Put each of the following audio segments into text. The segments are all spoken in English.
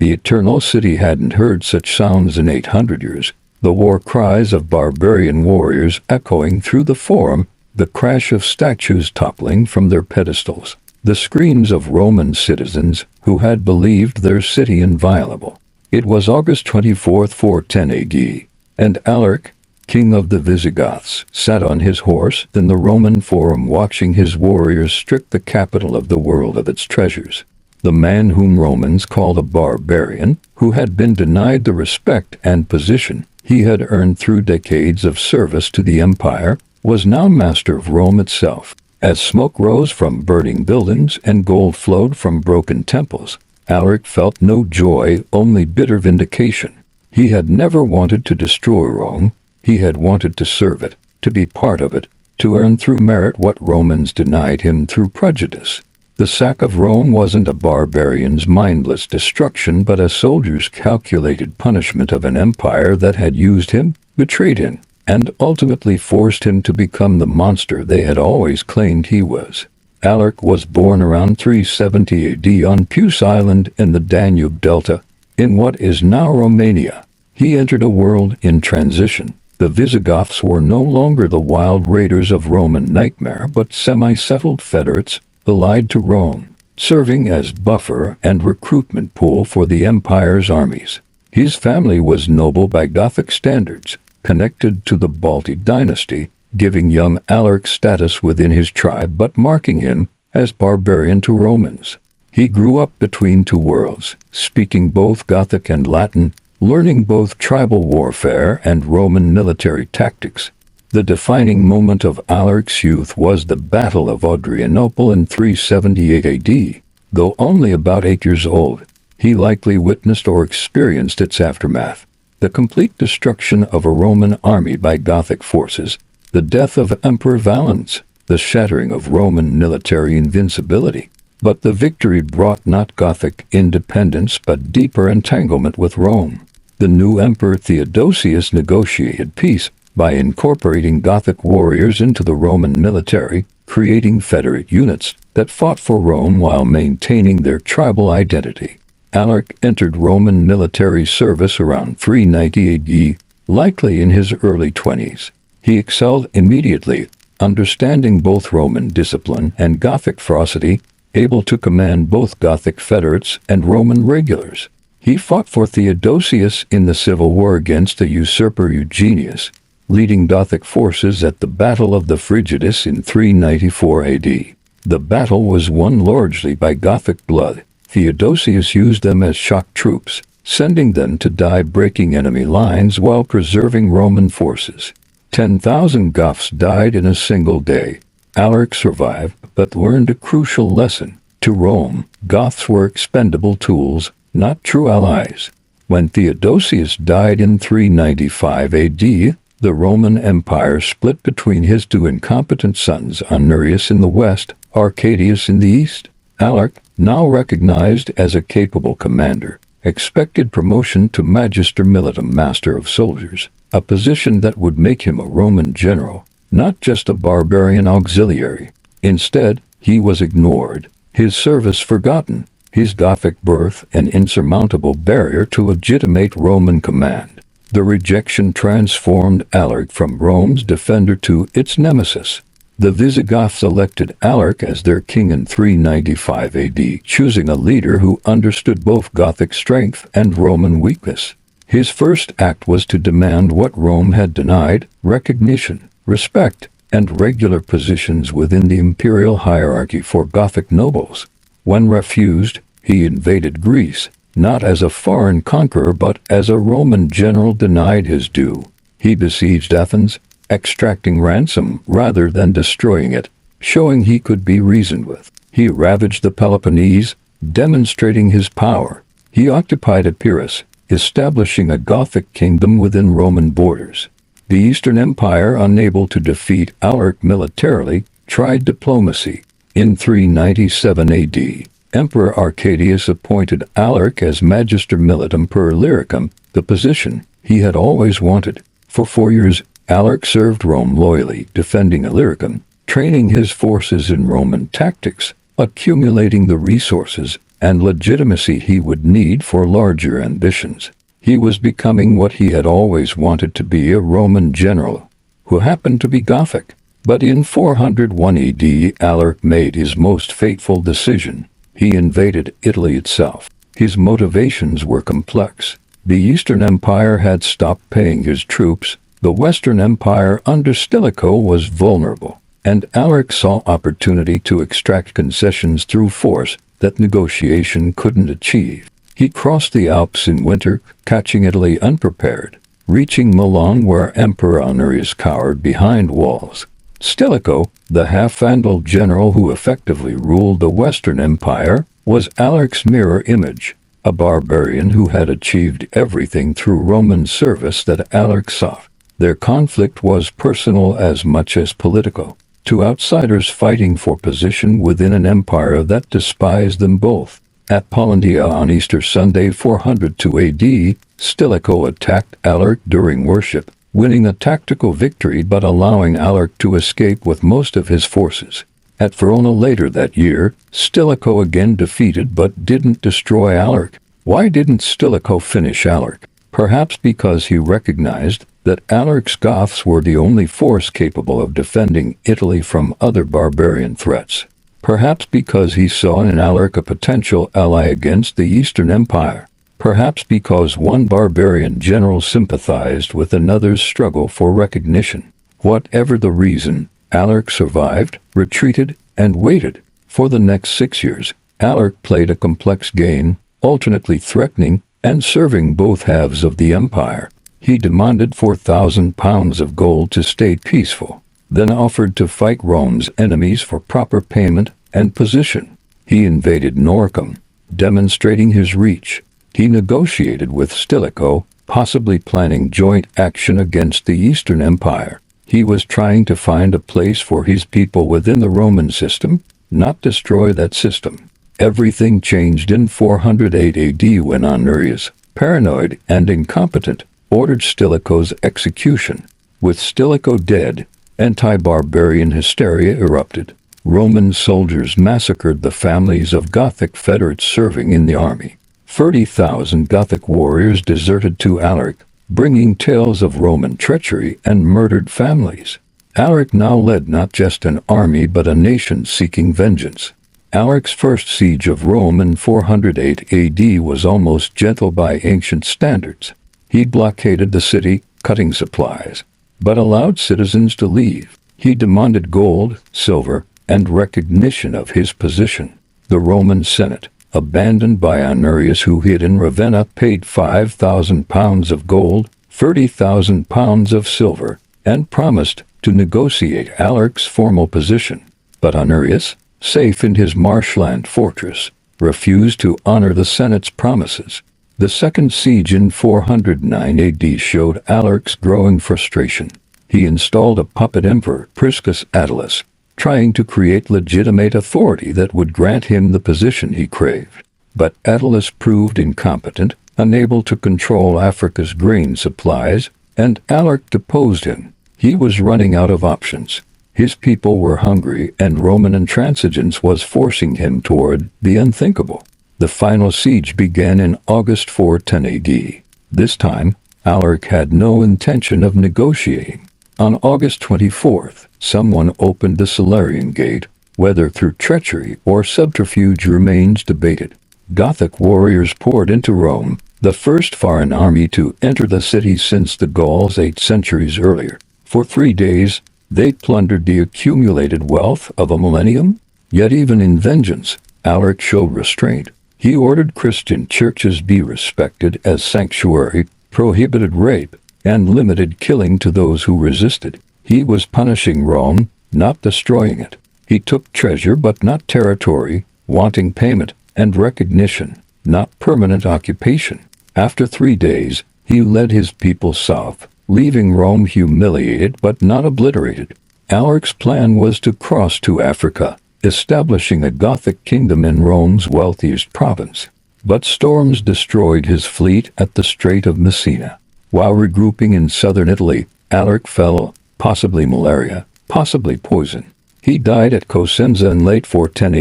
The Eternal City hadn't heard such sounds in 800 years. The war cries of barbarian warriors echoing through the forum, the crash of statues toppling from their pedestals, the screams of Roman citizens who had believed their city inviolable. It was August 24, 410 AD, and Alaric, king of the Visigoths, sat on his horse in the Roman Forum watching his warriors strip the capital of the world of its treasures. The man whom Romans called a barbarian, who had been denied the respect and position he had earned through decades of service to the empire, was now master of Rome itself. As smoke rose from burning buildings and gold flowed from broken temples, Alaric felt no joy, only bitter vindication. He had never wanted to destroy Rome. He had wanted to serve it, to be part of it, to earn through merit what Romans denied him through prejudice. The sack of Rome wasn't a barbarian's mindless destruction, but a soldier's calculated punishment of an empire that had used him, betrayed him, and ultimately forced him to become the monster they had always claimed he was. Alaric was born around 370 AD on Puce Island in the Danube Delta, in what is now Romania. He entered a world in transition. The Visigoths were no longer the wild raiders of Roman nightmare, but semi-settled federates, allied to Rome, serving as buffer and recruitment pool for the empire's armies. His family was noble by Gothic standards, connected to the Balti dynasty, giving young Alaric status within his tribe but marking him as barbarian to Romans. He grew up between two worlds, speaking both Gothic and Latin, learning both tribal warfare and Roman military tactics. The defining moment of Alaric's youth was the Battle of Adrianople in 378 AD. Though only about 8 years old, he likely witnessed or experienced its aftermath: the complete destruction of a Roman army by Gothic forces, the death of Emperor Valens, the shattering of Roman military invincibility. But the victory brought not Gothic independence but deeper entanglement with Rome. The new Emperor Theodosius negotiated peace by incorporating Gothic warriors into the Roman military, creating federate units that fought for Rome while maintaining their tribal identity. Alaric entered Roman military service around 390 AD, likely in his early 20s. He excelled immediately, understanding both Roman discipline and Gothic ferocity, able to command both Gothic federates and Roman regulars. He fought for Theodosius in the civil war against the usurper Eugenius, leading Gothic forces at the Battle of the Frigidus in 394 AD. The battle was won largely by Gothic blood. Theodosius used them as shock troops, sending them to die breaking enemy lines while preserving Roman forces. 10,000 Goths died in a single day. Alaric survived, but learned a crucial lesson. To Rome, Goths were expendable tools, not true allies. When Theodosius died in 395 AD, the Roman Empire split between his two incompetent sons, Honorius in the west, Arcadius in the east. Alaric, now recognized as a capable commander, expected promotion to Magister Militum, Master of Soldiers, a position that would make him a Roman general, not just a barbarian auxiliary. Instead, he was ignored, his service forgotten, his Gothic birth an insurmountable barrier to legitimate Roman command. The rejection transformed Alaric from Rome's defender to its nemesis. The Visigoths elected Alaric as their king in 395 AD, choosing a leader who understood both Gothic strength and Roman weakness. His first act was to demand what Rome had denied: recognition, respect, and regular positions within the imperial hierarchy for Gothic nobles. When refused, he invaded Greece, not as a foreign conqueror but as a Roman general denied his due. He besieged Athens, extracting ransom rather than destroying it, showing he could be reasoned with. He ravaged the Peloponnese, demonstrating his power. He occupied Epirus, establishing a Gothic kingdom within Roman borders. The Eastern Empire, unable to defeat Alaric militarily, tried diplomacy. In 397 AD, Emperor Arcadius appointed Alaric as Magister Militum per Illyricum, the position he had always wanted. For 4 years, Alaric served Rome loyally, defending Illyricum, training his forces in Roman tactics, accumulating the resources, and legitimacy he would need for larger ambitions. He was becoming what he had always wanted to be, a Roman general, who happened to be Gothic. But in 401 AD, Alaric made his most fateful decision. He invaded Italy itself. His motivations were complex. The Eastern Empire had stopped paying his troops. The Western Empire under Stilicho was vulnerable, and Alaric saw opportunity to extract concessions through force that negotiation couldn't achieve. He crossed the Alps in winter, catching Italy unprepared, reaching Milan where Emperor Honorius cowered behind walls. Stilicho, the half-Vandal general who effectively ruled the Western Empire, was Alaric's mirror image, a barbarian who had achieved everything through Roman service that Alaric sought. Their conflict was personal as much as political, two outsiders fighting for position within an empire that despised them both. At Pollentia on Easter Sunday 402 AD, Stilicho attacked Alaric during worship, winning a tactical victory but allowing Alaric to escape with most of his forces. At Verona later that year, Stilicho again defeated but didn't destroy Alaric. Why didn't Stilicho finish Alaric? Perhaps because he recognized that Alaric's Goths were the only force capable of defending Italy from other barbarian threats. Perhaps because he saw in Alaric a potential ally against the Eastern Empire. Perhaps because one barbarian general sympathized with another's struggle for recognition. Whatever the reason, Alaric survived, retreated, and waited. For the next 6 years, Alaric played a complex game, alternately threatening and serving both halves of the empire. He demanded 4,000 pounds of gold to stay peaceful, then offered to fight Rome's enemies for proper payment and position. He invaded Noricum, demonstrating his reach. He negotiated with Stilicho, possibly planning joint action against the Eastern Empire. He was trying to find a place for his people within the Roman system, not destroy that system. Everything changed in 408 AD when Honorius, paranoid and incompetent, ordered Stilicho's execution. With Stilicho dead, anti-barbarian hysteria erupted. Roman soldiers massacred the families of Gothic federates serving in the army. 30,000 Gothic warriors deserted to Alaric, bringing tales of Roman treachery and murdered families. Alaric now led not just an army but a nation seeking vengeance. Alaric's first siege of Rome in 408 AD was almost gentle by ancient standards. He blockaded the city, cutting supplies, but allowed citizens to leave. He demanded gold, silver, and recognition of his position. The Roman Senate, abandoned by Honorius who hid in Ravenna, paid 5,000 pounds of gold, 30,000 pounds of silver, and promised to negotiate Alaric's formal position. But Honorius, safe in his marshland fortress, refused to honor the Senate's promises. The second siege in 409 AD showed Alaric's growing frustration. He installed a puppet emperor, Priscus Attalus, trying to create legitimate authority that would grant him the position he craved. But Attalus proved incompetent, unable to control Africa's grain supplies, and Alaric deposed him. He was running out of options. His people were hungry, and Roman intransigence was forcing him toward the unthinkable. The final siege began in August 410 AD. This time, Alaric had no intention of negotiating. On August 24th, someone opened the Salarian Gate. Whether through treachery or subterfuge remains debated. Gothic warriors poured into Rome, the first foreign army to enter the city since the Gauls 8 centuries earlier. For 3 days, they plundered the accumulated wealth of a millennium. Yet even in vengeance, Alaric showed restraint. He ordered Christian churches be respected as sanctuary, prohibited rape, and limited killing to those who resisted. He was punishing Rome, not destroying it. He took treasure but not territory, wanting payment and recognition, not permanent occupation. After 3 days, he led his people south, leaving Rome humiliated but not obliterated. Alaric's plan was to cross to Africa, establishing a Gothic kingdom in Rome's wealthiest province. But storms destroyed his fleet at the Strait of Messina. While regrouping in southern Italy, Alaric fell, possibly malaria, possibly poison. He died at Cosenza in late 410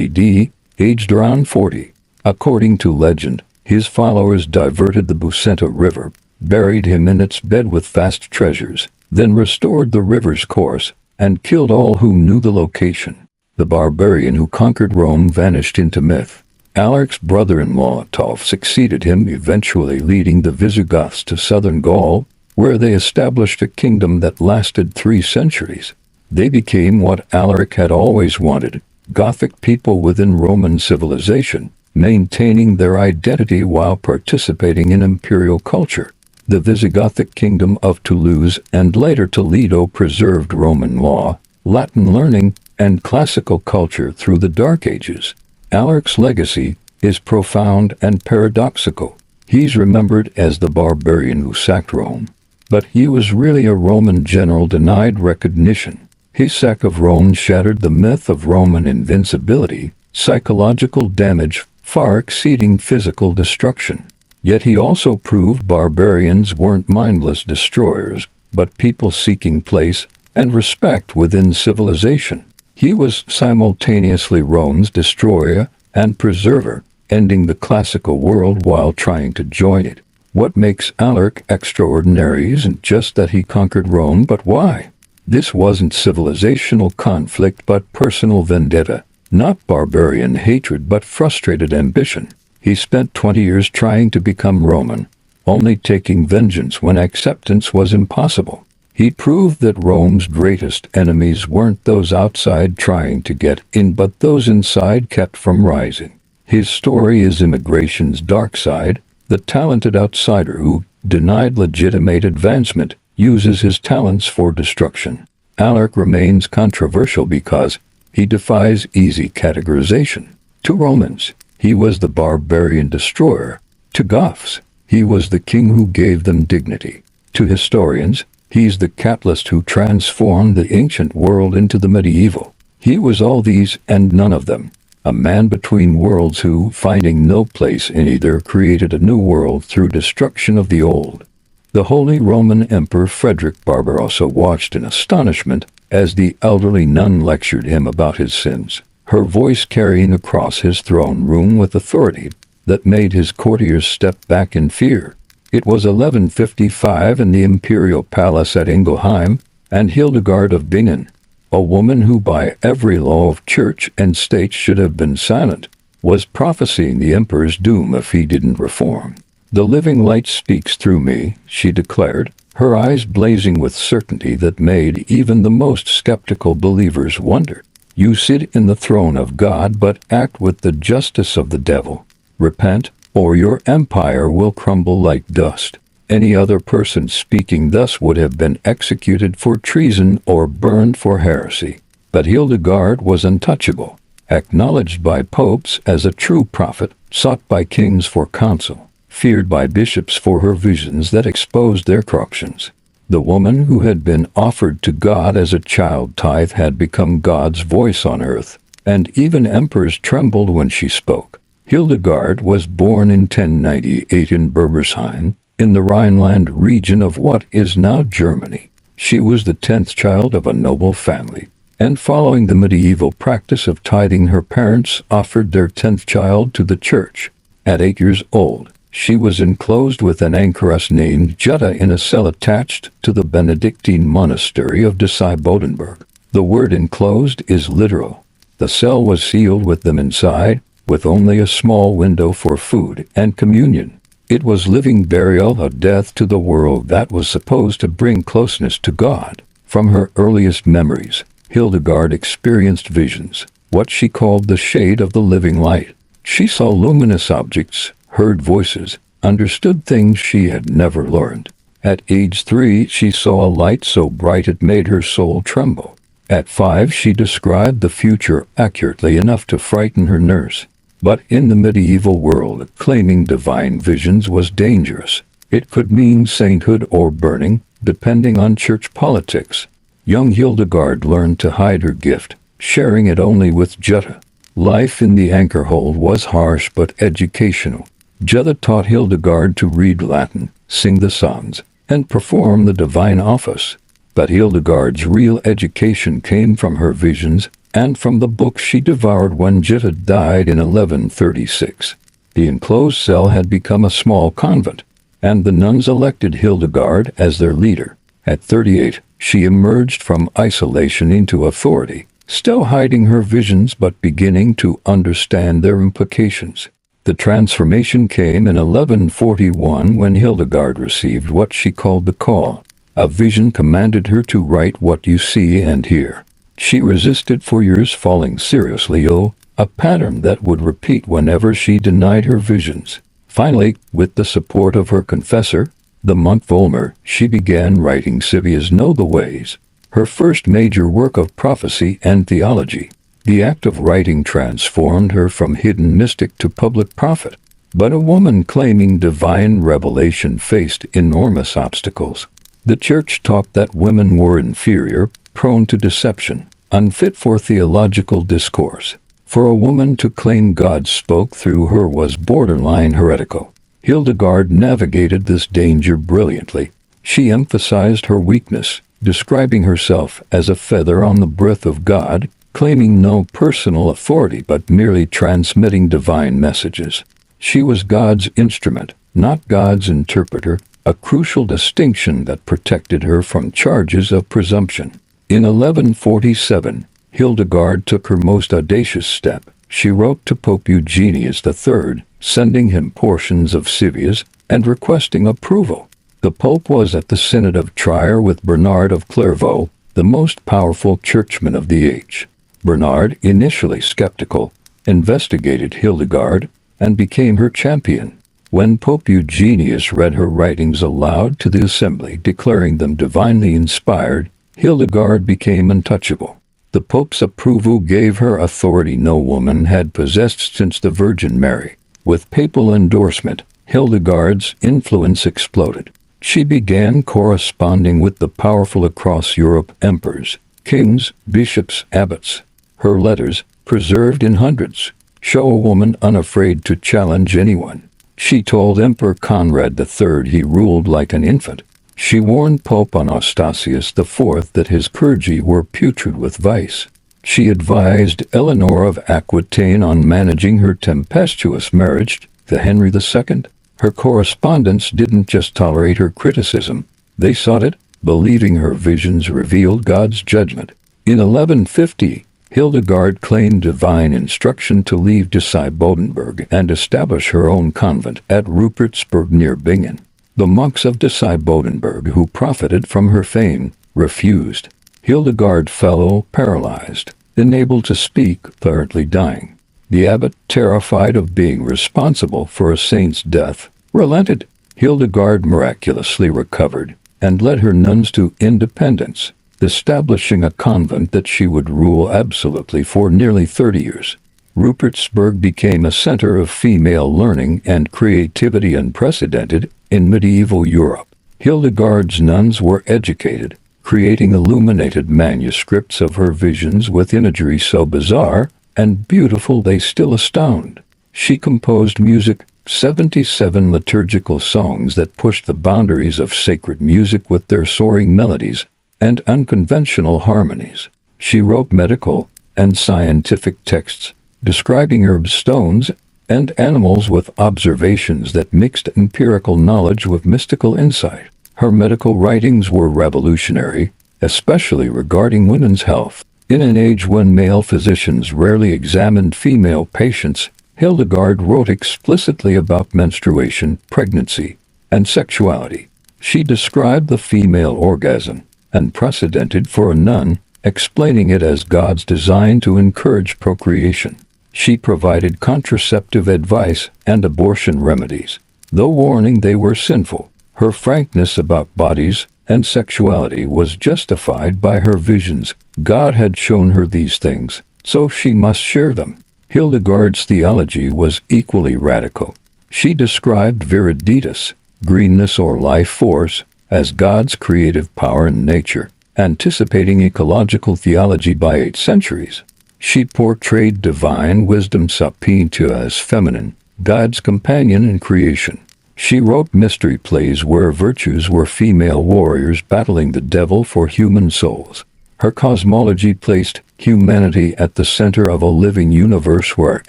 AD, aged around 40. According to legend, his followers diverted the Busenta River, buried him in its bed with vast treasures, then restored the river's course, and killed all who knew the location. The barbarian who conquered Rome vanished into myth. Alaric's brother-in-law Tolf succeeded him, eventually leading the Visigoths to southern Gaul, where they established a kingdom that lasted 3 centuries. They became what Alaric had always wanted, Gothic people within Roman civilization, maintaining their identity while participating in imperial culture. The Visigothic kingdom of Toulouse and later Toledo preserved Roman law, Latin learning, and classical culture through the Dark Ages. Alaric's legacy is profound and paradoxical. He's remembered as the barbarian who sacked Rome, but he was really a Roman general denied recognition. His sack of Rome shattered the myth of Roman invincibility, psychological damage far exceeding physical destruction. Yet he also proved barbarians weren't mindless destroyers, but people seeking place and respect within civilization. He was simultaneously Rome's destroyer and preserver, ending the classical world while trying to join it. What makes Alaric extraordinary isn't just that he conquered Rome, but why. This wasn't civilizational conflict but personal vendetta, not barbarian hatred but frustrated ambition. He spent 20 years trying to become Roman, only taking vengeance when acceptance was impossible. He proved that Rome's greatest enemies weren't those outside trying to get in but those inside kept from rising. His story is immigration's dark side. The talented outsider who, denied legitimate advancement, uses his talents for destruction. Alaric remains controversial because he defies easy categorization. To Romans, he was the barbarian destroyer. To Goths, he was the king who gave them dignity. To historians, he's the catalyst who transformed the ancient world into the medieval. He was all these and none of them. A man between worlds who, finding no place in either, created a new world through destruction of the old. The Holy Roman Emperor Frederick Barbarossa watched in astonishment as the elderly nun lectured him about his sins, her voice carrying across his throne room with authority that made his courtiers step back in fear. It was 1155 in the imperial palace at Ingelheim, and Hildegard of Bingen, a woman who by every law of church and state should have been silent, was prophesying the emperor's doom if he didn't reform. "The living light speaks through me," she declared, her eyes blazing with certainty that made even the most skeptical believers wonder. "You sit in the throne of God but act with the justice of the devil. Repent, or your empire will crumble like dust." Any other person speaking thus would have been executed for treason or burned for heresy. But Hildegard was untouchable, acknowledged by popes as a true prophet, sought by kings for counsel, feared by bishops for her visions that exposed their corruptions. The woman who had been offered to God as a child tithe had become God's voice on earth, and even emperors trembled when she spoke. Hildegard was born in 1098 in Berbersheim, in the Rhineland region of what is now Germany. She was the 10th child of a noble family, and following the medieval practice of tithing, her parents offered their 10th child to the church. At 8 years old, she was enclosed with an anchoress named Jutta in a cell attached to the Benedictine monastery of Dessau-Bodenberg. The word enclosed is literal. The cell was sealed with them inside, with only a small window for food and communion. It was living burial, a death to the world that was supposed to bring closeness to God. From her earliest memories, Hildegard experienced visions, what she called the shade of the living light. She saw luminous objects, heard voices, understood things she had never learned. At age 3, she saw a light so bright it made her soul tremble. At 5, she described the future accurately enough to frighten her nurse. But in the medieval world, claiming divine visions was dangerous. It could mean sainthood or burning, depending on church politics. Young Hildegard learned to hide her gift, sharing it only with Jutta. Life in the anchor hold was harsh but educational. Jutta taught Hildegard to read Latin, sing the psalms, and perform the divine office. But Hildegard's real education came from her visions, and from the books she devoured when Jutta died in 1136. The enclosed cell had become a small convent, and the nuns elected Hildegard as their leader. At 38, she emerged from isolation into authority, still hiding her visions but beginning to understand their implications. The transformation came in 1141 when Hildegard received what she called the call. A vision commanded her to write what you see and hear. She resisted for years, falling seriously ill, a pattern that would repeat whenever she denied her visions. Finally, with the support of her confessor, the monk Volmar, she began writing Sivia's Know the Ways, her first major work of prophecy and theology. The act of writing transformed her from hidden mystic to public prophet. But a woman claiming divine revelation faced enormous obstacles. The church taught that women were inferior, prone to deception, unfit for theological discourse. For a woman to claim God spoke through her was borderline heretical. Hildegard navigated this danger brilliantly. She emphasized her weakness, describing herself as a feather on the breath of God, claiming no personal authority but merely transmitting divine messages. She was God's instrument, not God's interpreter, a crucial distinction that protected her from charges of presumption. In 1147, Hildegard took her most audacious step. She wrote to Pope Eugenius III, sending him portions of Sivia's and requesting approval. The Pope was at the Synod of Trier with Bernard of Clairvaux, the most powerful churchman of the age. Bernard, initially skeptical, investigated Hildegard and became her champion. When Pope Eugenius read her writings aloud to the assembly, declaring them divinely inspired, Hildegard became untouchable. The Pope's approval gave her authority no woman had possessed since the Virgin Mary. With papal endorsement, Hildegard's influence exploded. She began corresponding with the powerful across Europe emperors, kings, bishops, abbots. Her letters, preserved in hundreds, show a woman unafraid to challenge anyone. She told Emperor Conrad III he ruled like an infant. She warned Pope Anastasius IV that his clergy were putrid with vice. She advised Eleanor of Aquitaine on managing her tempestuous marriage to Henry II. Her correspondents didn't just tolerate her criticism, they sought it, believing her visions revealed God's judgment. In 1150, Hildegard claimed divine instruction to leave Disibodenberg and establish her own convent at Rupertsberg near Bingen. The monks of Disibodenberg, who profited from her fame, refused. Hildegard fell paralyzed, unable to speak, apparently dying. The abbot, terrified of being responsible for a saint's death, relented. Hildegard miraculously recovered and led her nuns to independence, establishing a convent that she would rule absolutely for nearly 30 years. Rupertsberg became a center of female learning and creativity unprecedented in medieval Europe. Hildegard's nuns were educated, creating illuminated manuscripts of her visions with imagery so bizarre and beautiful they still astound. She composed music, 77 liturgical songs that pushed the boundaries of sacred music with their soaring melodies and unconventional harmonies. She wrote medical and scientific texts, describing herbs, stones, and animals with observations that mixed empirical knowledge with mystical insight. Her medical writings were revolutionary, especially regarding women's health. In an age when male physicians rarely examined female patients, Hildegard wrote explicitly about menstruation, pregnancy, and sexuality. She described the female orgasm, unprecedented for a nun, explaining it as God's design to encourage procreation. She provided contraceptive advice and abortion remedies, though warning they were sinful. Her frankness about bodies and sexuality was justified by her visions. God had shown her these things, so she must share them. Hildegard's theology was equally radical. She described viriditas, greenness or life force, as God's creative power in nature, anticipating ecological theology by 8 centuries. She portrayed divine wisdom Sapientia as feminine, God's companion in creation. She wrote mystery plays where virtues were female warriors battling the devil for human souls. Her cosmology placed humanity at the center of a living universe where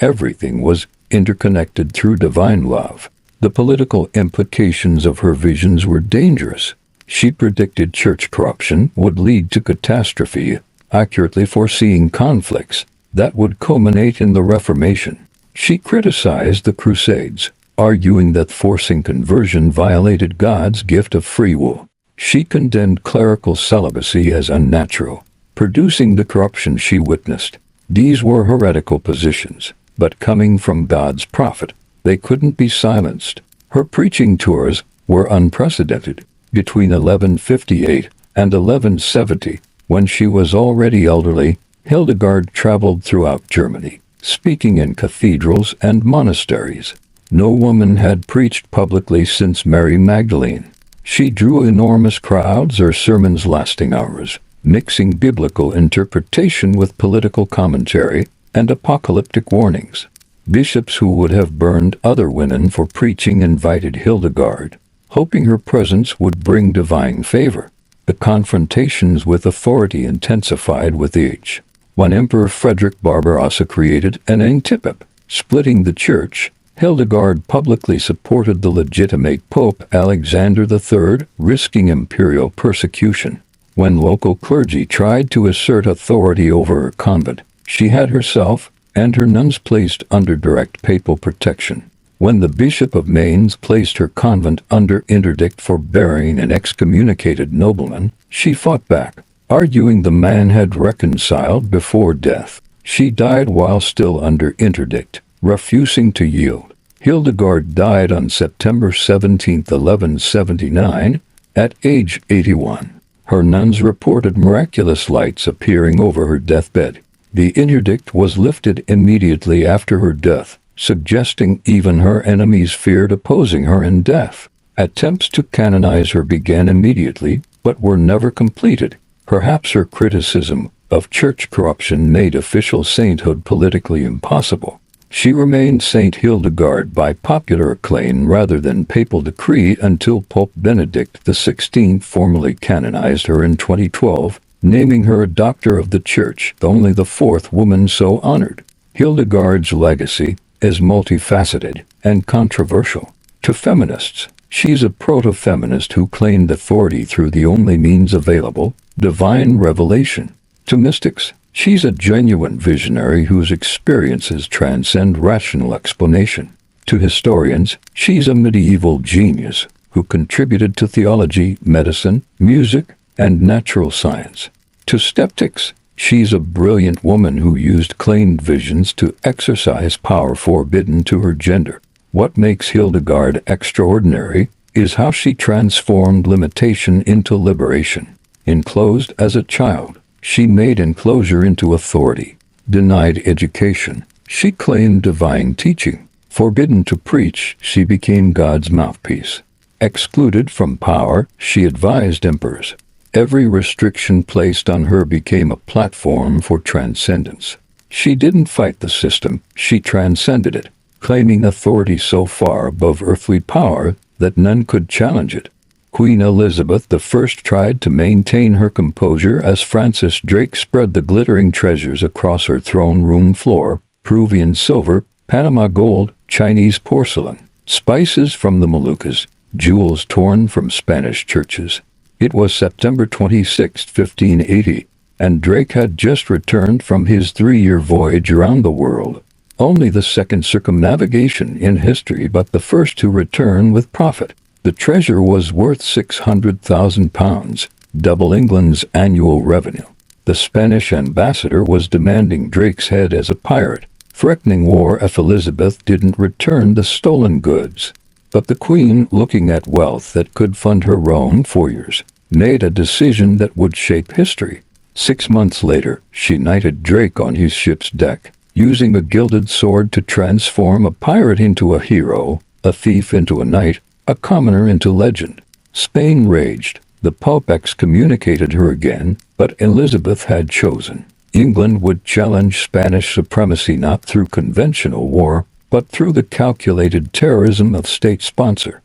everything was interconnected through divine love. The political implications of her visions were dangerous. She predicted church corruption would lead to catastrophe, accurately foreseeing conflicts that would culminate in the Reformation. She criticized the Crusades, arguing that forcing conversion violated God's gift of free will. She condemned clerical celibacy as unnatural, producing the corruption she witnessed. These were heretical positions, but coming from God's prophet, they couldn't be silenced. Her preaching tours were unprecedented. Between 1158 and 1170, when she was already elderly, Hildegard traveled throughout Germany, speaking in cathedrals and monasteries. No woman had preached publicly since Mary Magdalene. She drew enormous crowds, her sermons lasting hours, mixing biblical interpretation with political commentary and apocalyptic warnings. Bishops who would have burned other women for preaching invited Hildegard, hoping her presence would bring divine favor. The confrontations with authority intensified with age. When Emperor Frederick Barbarossa created an antipop, splitting the church, Hildegard publicly supported the legitimate Pope Alexander III, risking imperial persecution. When local clergy tried to assert authority over her convent, she had herself and her nuns placed under direct papal protection. When the Bishop of Mainz placed her convent under interdict for burying an excommunicated nobleman, she fought back, arguing the man had reconciled before death. She died while still under interdict, refusing to yield. Hildegard died on September 17, 1179, at age 81. Her nuns reported miraculous lights appearing over her deathbed. The interdict was lifted immediately after her death, suggesting even her enemies feared opposing her in death. Attempts to canonize her began immediately, but were never completed. Perhaps her criticism of church corruption made official sainthood politically impossible. She remained Saint Hildegard by popular acclaim rather than papal decree until Pope Benedict XVI formally canonized her in 2012, naming her a Doctor of the Church, only the fourth woman so honored. Hildegard's legacy is multifaceted and controversial. To feminists, she's a proto-feminist who claimed authority through the only means available, divine revelation. To mystics, she's a genuine visionary whose experiences transcend rational explanation. To historians, she's a medieval genius who contributed to theology, medicine, music, and natural science. To skeptics, she's a brilliant woman who used claimed visions to exercise power forbidden to her gender. What makes Hildegard extraordinary is how she transformed limitation into liberation. Enclosed as a child, she made enclosure into authority. Denied education, she claimed divine teaching. Forbidden to preach, she became God's mouthpiece. Excluded from power, she advised emperors. Every restriction placed on her became a platform for transcendence. She didn't fight the system, she transcended it, claiming authority so far above earthly power that none could challenge it. Queen Elizabeth I tried to maintain her composure as Francis Drake spread the glittering treasures across her throne room floor: Peruvian silver, Panama gold, Chinese porcelain, spices from the Moluccas, jewels torn from Spanish churches. It was September 26, 1580, and Drake had just returned from his 3-year voyage around the world. Only the second circumnavigation in history, but the first to return with profit. The treasure was worth £600,000, double England's annual revenue. The Spanish ambassador was demanding Drake's head as a pirate, threatening war if Elizabeth didn't return the stolen goods. But the Queen, looking at wealth that could fund her own 4 years, made a decision that would shape history. 6 months later, she knighted Drake on his ship's deck, using a gilded sword to transform a pirate into a hero, a thief into a knight, a commoner into legend. Spain raged. The Pope excommunicated her again, but Elizabeth had chosen. England would challenge Spanish supremacy not through conventional war, but through the calculated terrorism of state-sponsored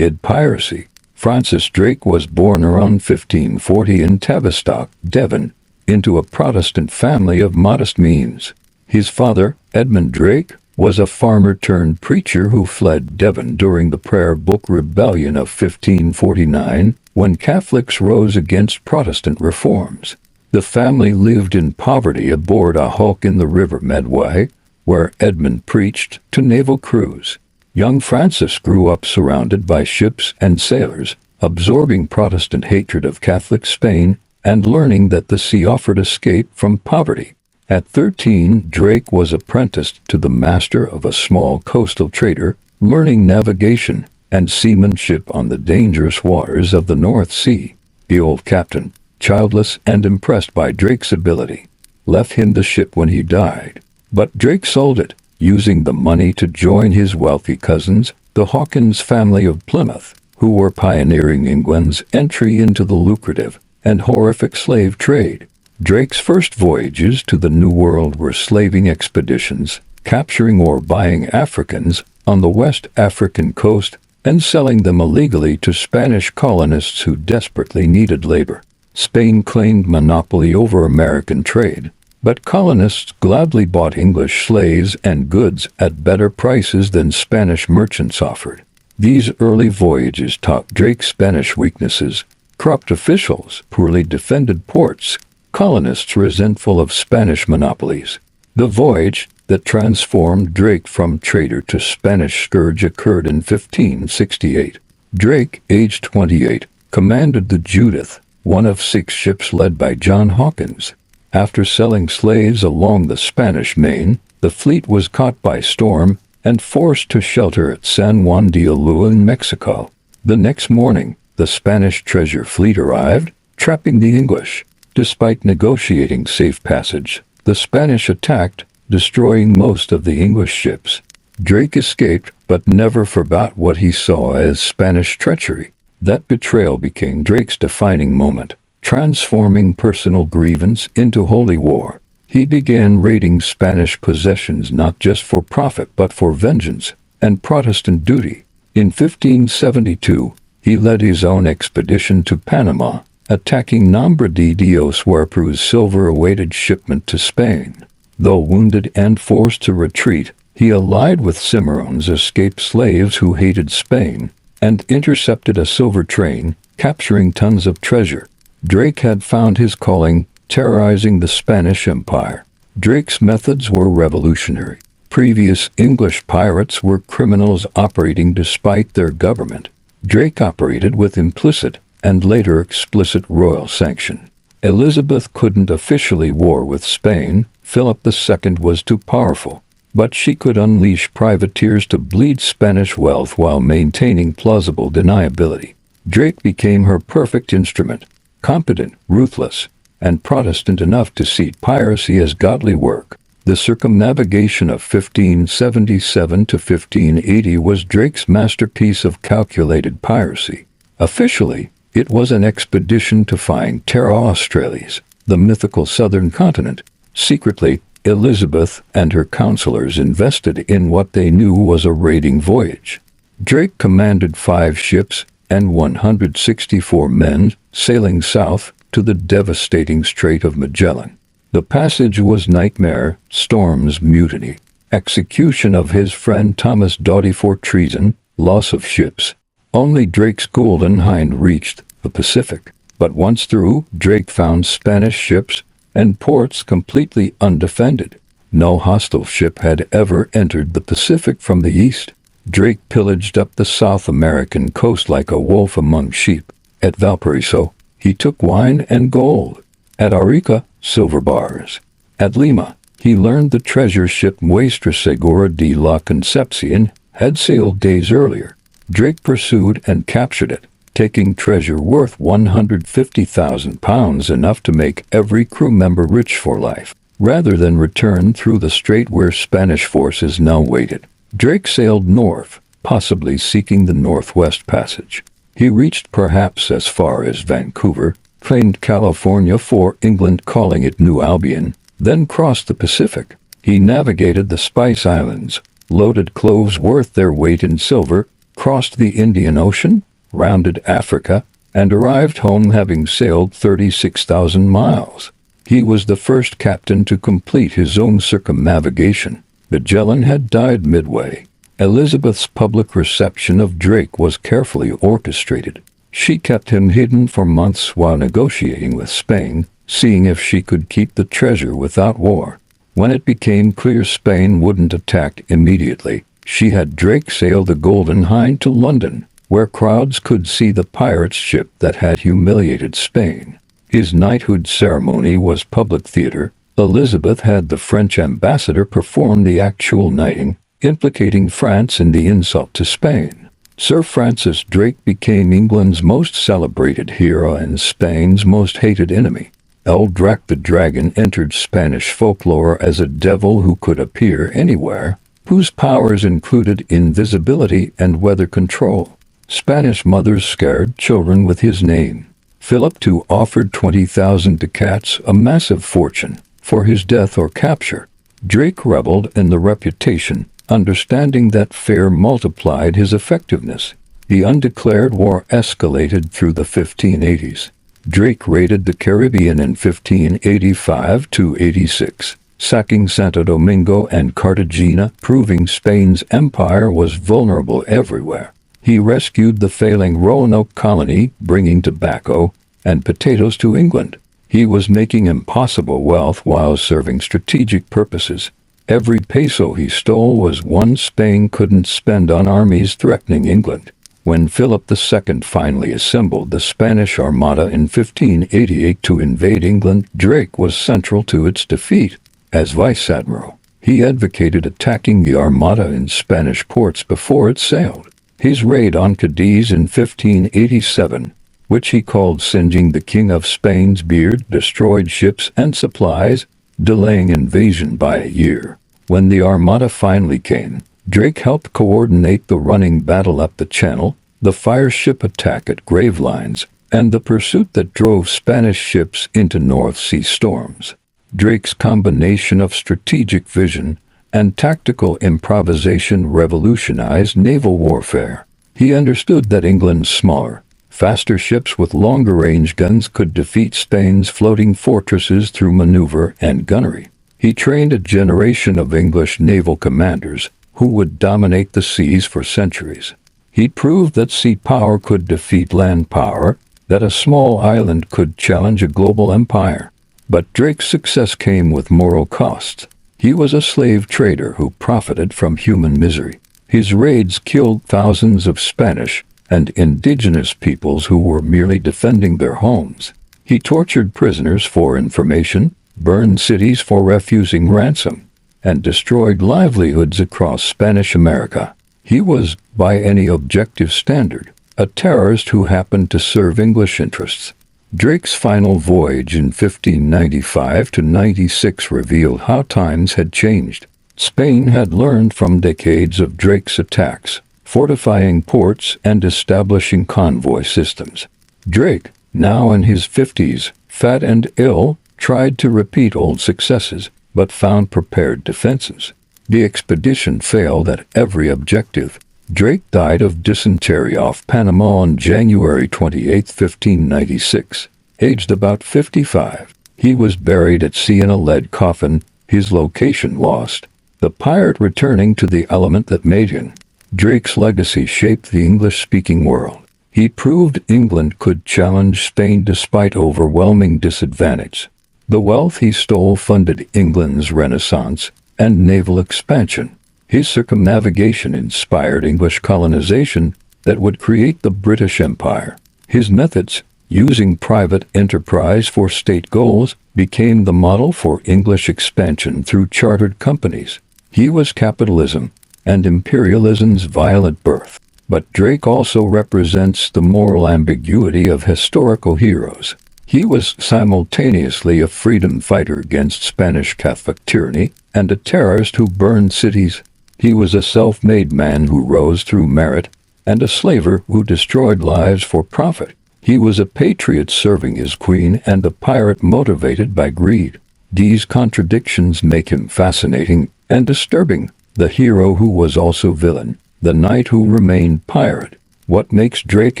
piracy. Francis Drake was born around 1540 in Tavistock, Devon, into a Protestant family of modest means. His father, Edmund Drake, was a farmer-turned-preacher who fled Devon during the Prayer Book Rebellion of 1549, when Catholics rose against Protestant reforms. The family lived in poverty aboard a hulk in the River Medway, where Edmund preached to naval crews. Young Francis grew up surrounded by ships and sailors, absorbing Protestant hatred of Catholic Spain and learning that the sea offered escape from poverty. At 13, Drake was apprenticed to the master of a small coastal trader, learning navigation and seamanship on the dangerous waters of the North Sea. The old captain, childless and impressed by Drake's ability, left him the ship when he died. But Drake sold it, using the money to join his wealthy cousins, the Hawkins family of Plymouth, who were pioneering England's entry into the lucrative and horrific slave trade. Drake's first voyages to the New World were slaving expeditions, capturing or buying Africans on the West African coast and selling them illegally to Spanish colonists who desperately needed labor. Spain claimed monopoly over American trade, but colonists gladly bought English slaves and goods at better prices than Spanish merchants offered. These early voyages taught Drake Spanish weaknesses: corrupt officials, poorly defended ports, colonists resentful of Spanish monopolies. The voyage that transformed Drake from trader to Spanish scourge occurred in 1568. Drake, aged 28, commanded the Judith, one of 6 ships led by John Hawkins. After selling slaves along the Spanish Main, the fleet was caught by storm and forced to shelter at San Juan de Ulúa in Mexico. The next morning, the Spanish treasure fleet arrived, trapping the English. Despite negotiating safe passage, the Spanish attacked, destroying most of the English ships. Drake escaped, but never forgot what he saw as Spanish treachery. That betrayal became Drake's defining moment, transforming personal grievance into holy war. He began raiding Spanish possessions not just for profit but for vengeance and Protestant duty. In 1572, he led his own expedition to Panama, attacking Nombre de Dios Huerpu's silver-awaited shipment to Spain. Though wounded and forced to retreat, he allied with Cimarron's escaped slaves who hated Spain and intercepted a silver train, capturing tons of treasure. Drake had found his calling, terrorizing the Spanish Empire. Drake's methods were revolutionary. Previous English pirates were criminals operating despite their government. Drake operated with implicit and later explicit royal sanction. Elizabeth couldn't officially war with Spain. Philip II was too powerful, but she could unleash privateers to bleed Spanish wealth while maintaining plausible deniability. Drake became her perfect instrument, competent, ruthless, and Protestant enough to see piracy as godly work. The circumnavigation of 1577 to 1580 was Drake's masterpiece of calculated piracy. Officially, it was an expedition to find Terra Australis, the mythical southern continent. Secretly, Elizabeth and her counselors invested in what they knew was a raiding voyage. Drake commanded 5 ships and 164 men, sailing south to the devastating Strait of Magellan. The passage was nightmare, storms, mutiny, execution of his friend Thomas Doughty for treason, loss of ships. Only Drake's Golden Hind reached the Pacific. But once through, Drake found Spanish ships and ports completely undefended. No hostile ship had ever entered the Pacific from the east. Drake pillaged up the South American coast like a wolf among sheep. At Valparaiso, he took wine and gold. At Arica, silver bars. At Lima, he learned the treasure ship Nuestra Señora de la Concepción had sailed days earlier. Drake pursued and captured it, taking treasure worth £150,000, enough to make every crew member rich for life. Rather than return through the strait where Spanish forces now waited, Drake sailed north, possibly seeking the Northwest Passage. He reached perhaps as far as Vancouver, claimed California for England, calling it New Albion, then crossed the Pacific. He navigated the Spice Islands, loaded cloves worth their weight in silver, crossed the Indian Ocean, rounded Africa, and arrived home having sailed 36,000 miles. He was the first captain to complete his own circumnavigation. Magellan had died midway. Elizabeth's public reception of Drake was carefully orchestrated. She kept him hidden for months while negotiating with Spain, seeing if she could keep the treasure without war. When it became clear Spain wouldn't attack immediately, she had Drake sail the Golden Hind to London, where crowds could see the pirate's ship that had humiliated Spain. His knighthood ceremony was public theater. Elizabeth had the French ambassador perform the actual knighting, implicating France in the insult to Spain. Sir Francis Drake became England's most celebrated hero and Spain's most hated enemy. El Drac the Dragon entered Spanish folklore as a devil who could appear anywhere, whose powers included invisibility and weather control. Spanish mothers scared children with his name. Philip II offered 20,000 ducats, a massive fortune, for his death or capture. Drake reveled in the reputation, understanding that fear multiplied his effectiveness. The undeclared war escalated through the 1580s. Drake raided the Caribbean in 1585–86, sacking Santo Domingo and Cartagena, proving Spain's empire was vulnerable everywhere. He rescued the failing Roanoke colony, bringing tobacco and potatoes to England. He was making impossible wealth while serving strategic purposes. Every peso he stole was one Spain couldn't spend on armies threatening England. When Philip II finally assembled the Spanish Armada in 1588 to invade England, Drake was central to its defeat. As Vice Admiral, he advocated attacking the Armada in Spanish ports before it sailed. His raid on Cadiz in 1587, which he called singeing the King of Spain's beard, destroyed ships and supplies, delaying invasion by a year. When the Armada finally came, Drake helped coordinate the running battle up the Channel, the fire ship attack at Gravelines, and the pursuit that drove Spanish ships into North Sea storms. Drake's combination of strategic vision and tactical improvisation revolutionized naval warfare. He understood that England's smaller, faster ships with longer-range guns could defeat Spain's floating fortresses through maneuver and gunnery. He trained a generation of English naval commanders who would dominate the seas for centuries. He proved that sea power could defeat land power, that a small island could challenge a global empire. But Drake's success came with moral costs. He was a slave trader who profited from human misery. His raids killed thousands of Spanish and indigenous peoples who were merely defending their homes. He tortured prisoners for information, burned cities for refusing ransom, and destroyed livelihoods across Spanish America. He was, by any objective standard, a terrorist who happened to serve English interests. Drake's final voyage in 1595–96 revealed how times had changed. Spain had learned from decades of Drake's attacks, fortifying ports and establishing convoy systems. Drake, now in his 50s, fat and ill, tried to repeat old successes, but found prepared defenses. The expedition failed at every objective. Drake died of dysentery off Panama on January 28, 1596, aged about 55. He was buried at sea in a lead coffin, his location lost, the pirate returning to the element that made him. Drake's legacy shaped the English-speaking world. He proved England could challenge Spain despite overwhelming disadvantage. The wealth he stole funded England's Renaissance and naval expansion. His circumnavigation inspired English colonization that would create the British Empire. His methods, using private enterprise for state goals, became the model for English expansion through chartered companies. He was capitalism and imperialism's violent birth. But Drake also represents the moral ambiguity of historical heroes. He was simultaneously a freedom fighter against Spanish Catholic tyranny and a terrorist who burned cities. He was a self-made man who rose through merit and a slaver who destroyed lives for profit. He was a patriot serving his queen and a pirate motivated by greed. These contradictions make him fascinating and disturbing, the hero who was also villain, the knight who remained pirate. What makes Drake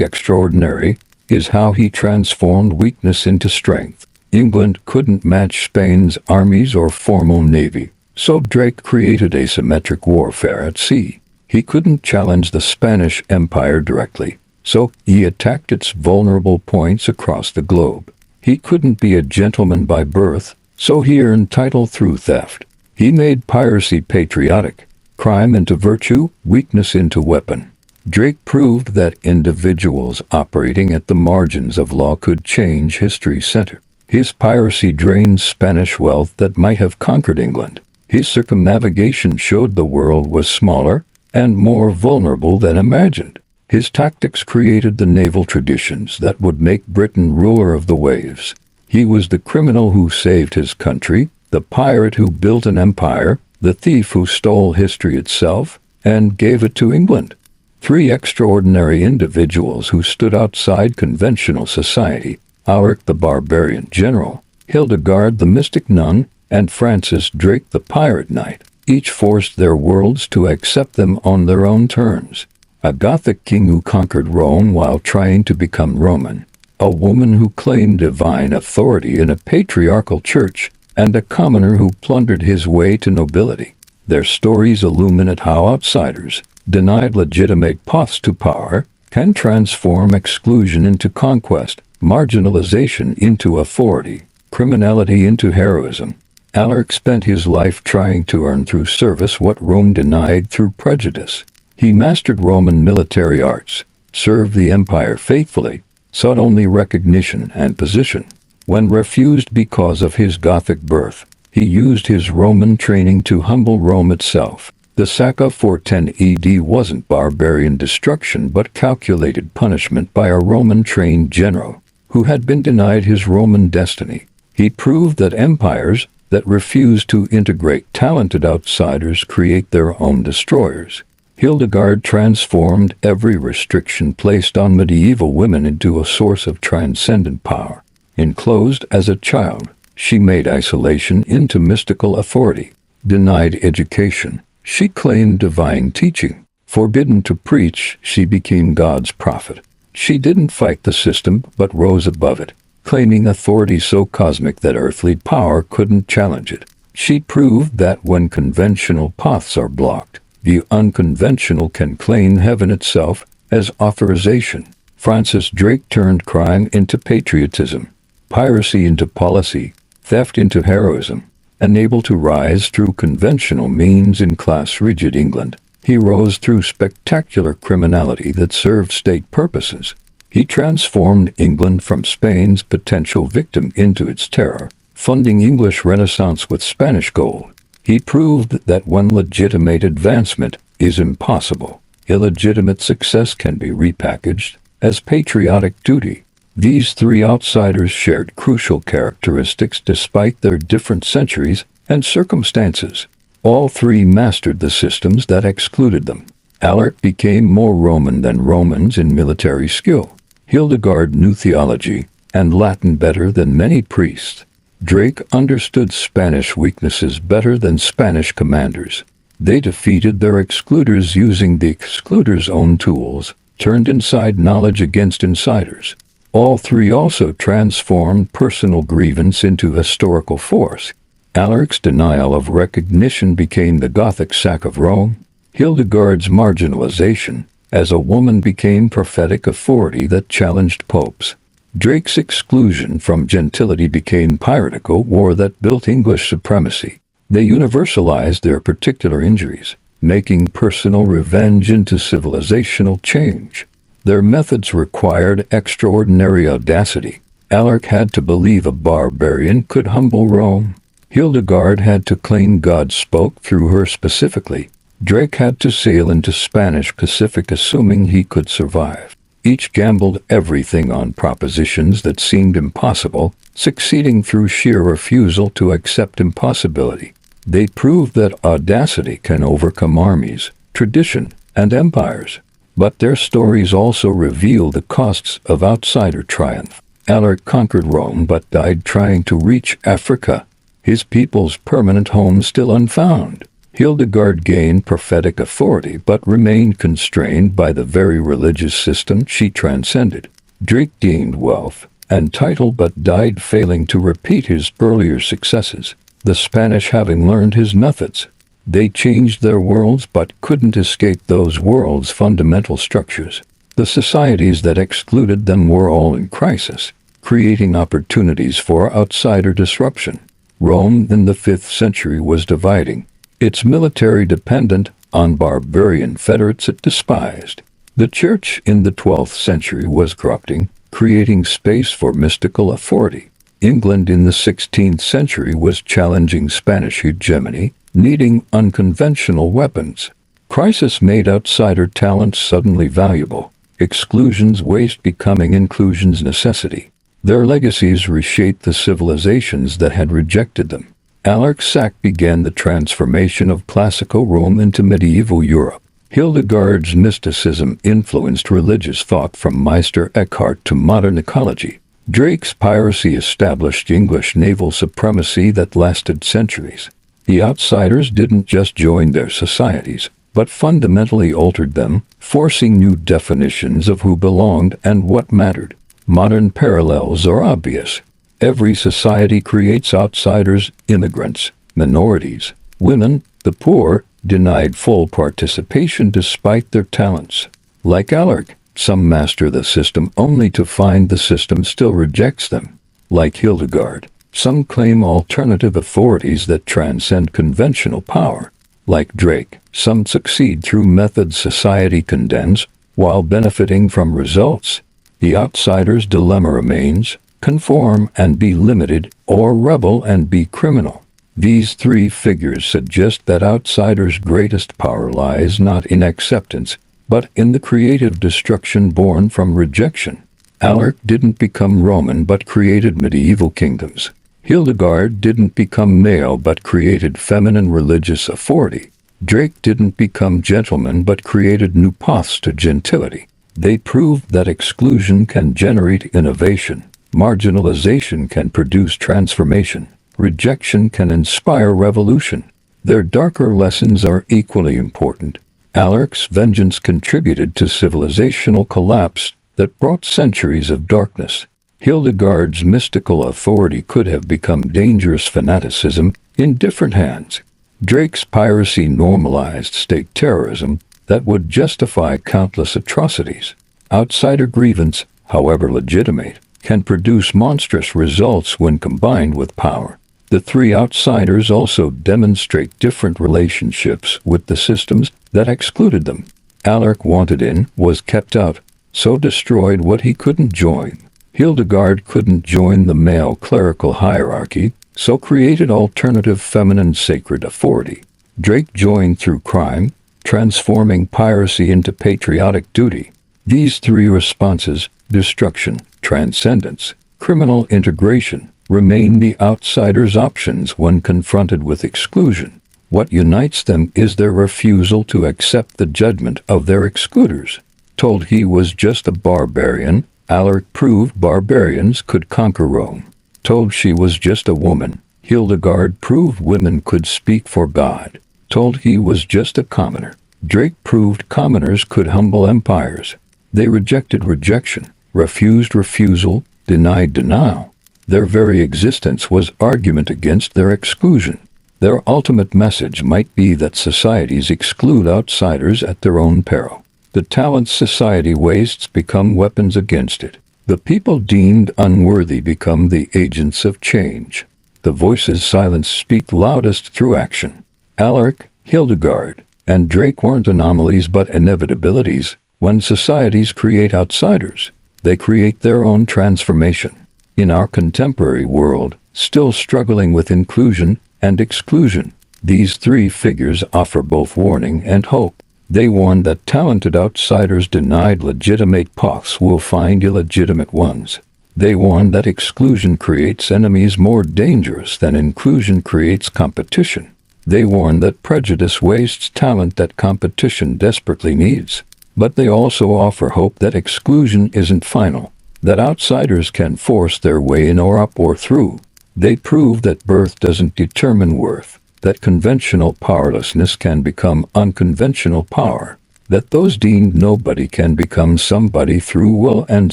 extraordinary is how he transformed weakness into strength. England couldn't match Spain's armies or formal navy, So Drake created asymmetric warfare at sea. He couldn't challenge the Spanish Empire directly, so he attacked its vulnerable points across the globe. He couldn't be a gentleman by birth, so he earned title through theft. He made piracy patriotic, crime into virtue, weakness into weapon. Drake proved that individuals operating at the margins of law could change history's center. His piracy drained Spanish wealth that might have conquered England. His circumnavigation showed the world was smaller and more vulnerable than imagined. His tactics created the naval traditions that would make Britain ruler of the waves. He was the criminal who saved his country, the pirate who built an empire, the thief who stole history itself and gave it to England. Three extraordinary individuals who stood outside conventional society: Alaric the barbarian general, Hildegard the mystic nun, and Francis Drake the pirate knight. Each forced their worlds to accept them on their own terms. A Gothic king who conquered Rome while trying to become Roman, a woman who claimed divine authority in a patriarchal church, and a commoner who plundered his way to nobility. Their stories illuminate how outsiders, denied legitimate paths to power, can transform exclusion into conquest, marginalization into authority, criminality into heroism. Alaric spent his life trying to earn through service what Rome denied through prejudice. He mastered Roman military arts, served the empire faithfully, sought only recognition and position. When refused because of his Gothic birth, he used his Roman training to humble Rome itself. The sack of 410 AD wasn't barbarian destruction but calculated punishment by a Roman-trained general who had been denied his Roman destiny. He proved that empires that refuse to integrate talented outsiders create their own destroyers. Hildegard transformed every restriction placed on medieval women into a source of transcendent power. Enclosed as a child, she made isolation into mystical authority. Denied education, she claimed divine teaching. Forbidden to preach, she became God's prophet. She didn't fight the system but rose above it, claiming authority so cosmic that earthly power couldn't challenge it. She proved that when conventional paths are blocked, the unconventional can claim heaven itself as authorization. Francis Drake turned crime into patriotism, piracy into policy, theft into heroism. Unable to rise through conventional means in class-rigid England, he rose through spectacular criminality that served state purposes. He transformed England from Spain's potential victim into its terror, funding English Renaissance with Spanish gold. He proved that when legitimate advancement is impossible, illegitimate success can be repackaged as patriotic duty. These three outsiders shared crucial characteristics despite their different centuries and circumstances. All three mastered the systems that excluded them. Alaric became more Roman than Romans in military skill. Hildegard knew theology and Latin better than many priests. Drake understood Spanish weaknesses better than Spanish commanders. They defeated their excluders using the excluders' own tools, turned inside knowledge against insiders. All three also transformed personal grievance into historical force. Alaric's denial of recognition became the Gothic sack of Rome. Hildegard's marginalization as a woman became prophetic authority that challenged popes. Drake's exclusion from gentility became piratical war that built English supremacy. They universalized their particular injuries, making personal revenge into civilizational change. Their methods required extraordinary audacity. Alaric had to believe a barbarian could humble Rome. Hildegard had to claim God spoke through her specifically. Drake had to sail into Spanish Pacific assuming he could survive. Each gambled everything on propositions that seemed impossible, succeeding through sheer refusal to accept impossibility. They proved that audacity can overcome armies, tradition, and empires. But their stories also reveal the costs of outsider triumph. Alaric conquered Rome but died trying to reach Africa, his people's permanent home still unfound. Hildegard gained prophetic authority but remained constrained by the very religious system she transcended. Drake gained wealth and title but died failing to repeat his earlier successes. the Spanish having learned his methods. They changed their worlds but couldn't escape those worlds' fundamental structures. The societies that excluded them were all in crisis, creating opportunities for outsider disruption. Rome in the 5th century was dividing. Its military dependent on barbarian federates it despised. The Church in the 12th century was corrupting, creating space for mystical authority. England in the 16th century was challenging Spanish hegemony, needing unconventional weapons. Crisis made outsider talent suddenly valuable, exclusion's waste becoming inclusion's necessity. Their legacies reshaped the civilizations that had rejected them. Alaric's sack began the transformation of classical Rome into medieval Europe. Hildegard's mysticism influenced religious thought from Meister Eckhart to modern ecology. Drake's piracy established English naval supremacy that lasted centuries. The outsiders didn't just join their societies, but fundamentally altered them, forcing new definitions of who belonged and what mattered. Modern parallels are obvious. Every society creates outsiders, immigrants, minorities, women, the poor, denied full participation despite their talents. Like Alaric, some master the system only to find the system still rejects them. Like Hildegard, some claim alternative authorities that transcend conventional power. Like Drake, some succeed through methods society condemns, while benefiting from results. The outsider's dilemma remains: conform and be limited, or rebel and be criminal. These three figures suggest that outsiders' greatest power lies not in acceptance, but in the creative destruction born from rejection. Alaric didn't become Roman but created medieval kingdoms. Hildegard didn't become male but created feminine religious authority. Drake didn't become gentleman but created new paths to gentility. They proved that exclusion can generate innovation, marginalization can produce transformation, rejection can inspire revolution. Their darker lessons are equally important. Alaric's vengeance contributed to civilizational collapse that brought centuries of darkness. Hildegard's mystical authority could have become dangerous fanaticism in different hands. Drake's piracy normalized state terrorism that would justify countless atrocities. Outsider grievance, however legitimate, can produce monstrous results when combined with power. The three outsiders also demonstrate different relationships with the systems that excluded them. Alaric wanted in, was kept out, so destroyed what he couldn't join. Hildegard couldn't join the male clerical hierarchy, so created alternative feminine sacred authority. Drake joined through crime, transforming piracy into patriotic duty. These three responses, destruction, transcendence, criminal integration, remain the outsider's options when confronted with exclusion. What unites them is their refusal to accept the judgment of their excluders. Told he was just a barbarian, Alaric proved barbarians could conquer Rome. Told she was just a woman, Hildegard proved women could speak for God. Told he was just a commoner, Drake proved commoners could humble empires. They rejected rejection, refused refusal, denied denial. Their very existence was argument against their exclusion. Their ultimate message might be that societies exclude outsiders at their own peril. The talents society wastes become weapons against it. The people deemed unworthy become the agents of change. The voices silenced speak loudest through action. Alaric, Hildegard, and Drake weren't anomalies but inevitabilities. When societies create outsiders, they create their own transformation. In our contemporary world, still struggling with inclusion and exclusion, these three figures offer both warning and hope. They warn that talented outsiders denied legitimate paths will find illegitimate ones. They warn that exclusion creates enemies more dangerous than inclusion creates competition. They warn that prejudice wastes talent that competition desperately needs. But they also offer hope that exclusion isn't final, that outsiders can force their way in or up or through. They prove that birth doesn't determine worth, that conventional powerlessness can become unconventional power, that those deemed nobody can become somebody through will and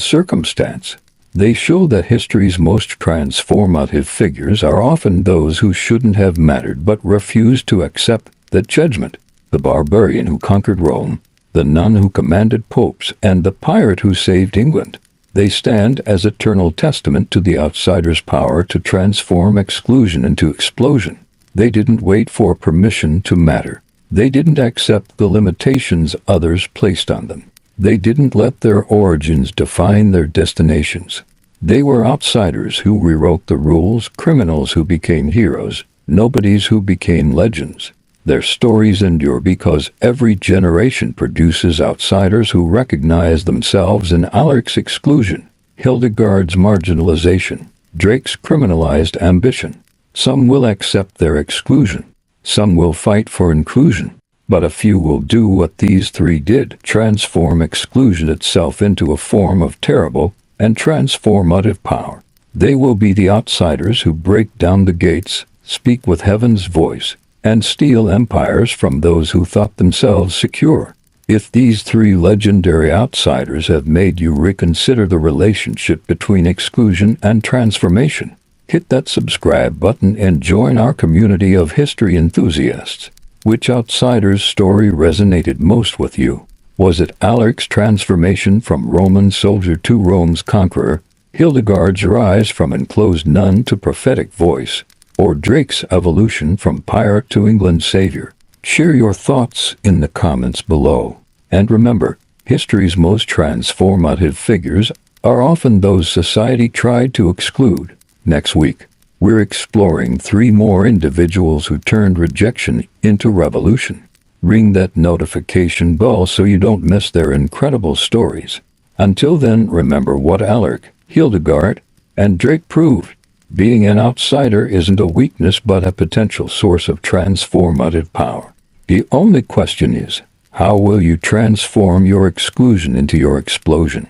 circumstance. They show that history's most transformative figures are often those who shouldn't have mattered but refused to accept the judgment. The barbarian who conquered Rome, the nun who commanded popes, and the pirate who saved England. They stand as eternal testament to the outsider's power to transform exclusion into explosion. They didn't wait for permission to matter. They didn't accept the limitations others placed on them. They didn't let their origins define their destinations. They were outsiders who rewrote the rules, criminals who became heroes, nobodies who became legends. Their stories endure because every generation produces outsiders who recognize themselves in Alaric's exclusion, Hildegard's marginalization, Drake's criminalized ambition. Some will accept their exclusion. Some will fight for inclusion. But a few will do what these three did, transform exclusion itself into a form of terrible and transformative power. They will be the outsiders who break down the gates, speak with heaven's voice, and steal empires from those who thought themselves secure. If these three legendary outsiders have made you reconsider the relationship between exclusion and transformation, hit that subscribe button and join our community of history enthusiasts. Which outsider's story resonated most with you? Was it Alaric's transformation from Roman soldier to Rome's conqueror, Hildegard's rise from enclosed nun to prophetic voice, or Drake's evolution from pirate to England's savior? Share your thoughts in the comments below. And remember, history's most transformative figures are often those society tried to exclude. Next week, we're exploring 3 more individuals who turned rejection into revolution. Ring that notification bell so you don't miss their incredible stories. Until then, remember what Alaric, Hildegard, and Drake proved. Being an outsider isn't a weakness but a potential source of transformative power. The only question is, how will you transform your exclusion into your explosion?